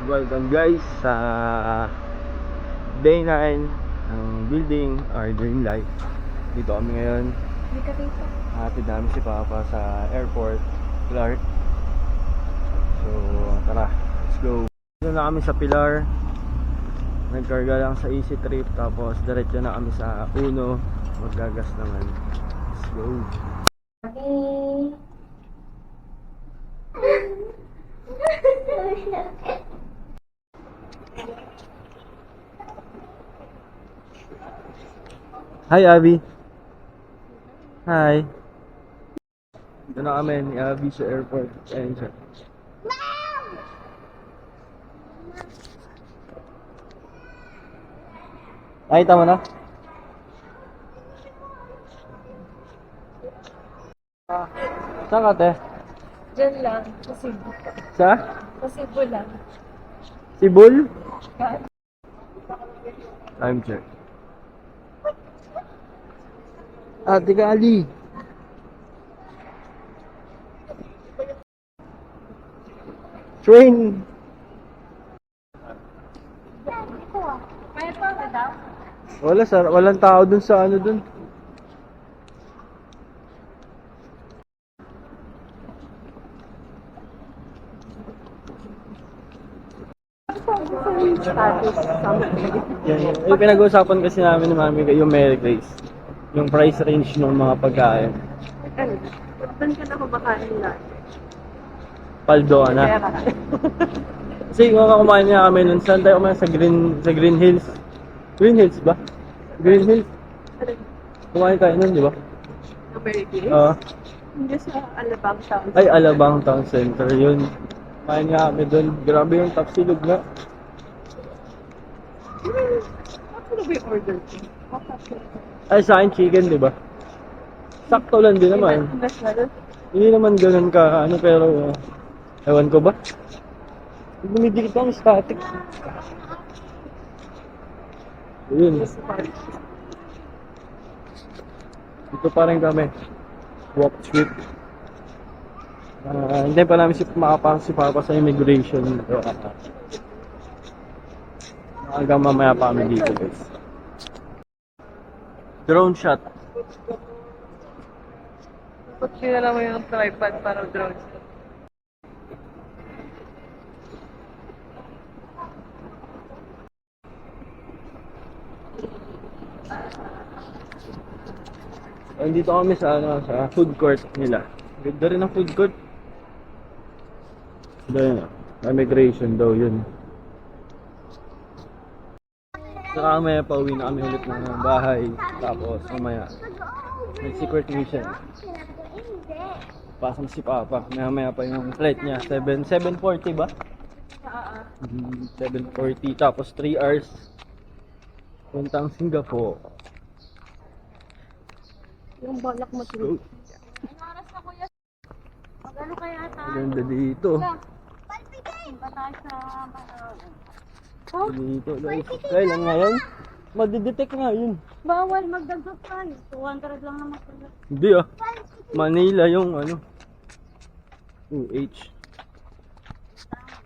Welcome guys sa day 9 ng building our dream life. Dito kami ngayon. Hatid namin si Papa sa airport, Clark. So tara, let's go. Dito na kami sa Pilar. Nagkarga lang sa Easy Trip. Tapos diretso na kami sa Uno. Maggagas naman. Let's go. Hi Abby. Hi. Dito na kami ni Abby sa airport. Ayun siya. Nakita mo na? Saan ka, te? Diyan lang, sa Cebu. Sa? Sa Cebu lang. Sibul? Time check. Ate Kali. Train. May pa ba daw? Wala, walang tao dun sa ano dun. Yan. Yung pinag-uusapan kasi namin ni Mami yung Mary Grace. Yung price range ng mga pagkain. Ano? Doon ka na kumakain na. Paldo ka na. Kasi kung kumain niya kami nun, saan tayo kumain? Sa Green Hills. Green Hills ba? Green Hills? Kumain tayo nun, di ba? American? Oo. Hindi sa Alabang Town. Ay, Alabang Town Center yun. Kumain niya kami dun. Grabe yung tapsilog na. Ano ba yung order ko? Ay, sa akin chicken, di ba? Sakto lang din naman. Hindi naman ganun ka, ano, pero ewan ko ba? Dumidikit ang static. Yun. Dito pa rin kami. Walk trip. Hindi pa namin makapasok si Papa sa immigration. Hanggang mamaya pa kami dito, guys. Drone shot. Ba't kinala mo yung tripod para drone shot? Dito kami sa sa food court nila. Ganda rin ang food court. Doon, immigration daw yun. Saka mamaya pauwi na kami ulit ng bahay. Tapos mamaya may secret mission. Pasok si Papa. Mamaya pa yung flight niya. 7:40 ba? 7:40. Tapos 3 hours. Puntang Singapore. Yung balak mo Go. oras na kuya? Magano kaya tayo? Ganda dito. Ba tayo sa... Dito guys. Kailan ngayon? Madidetect nga yun. Bawal magdagdag tayo. 200 lang naman. Hindi ah. Manila yung ano. UH.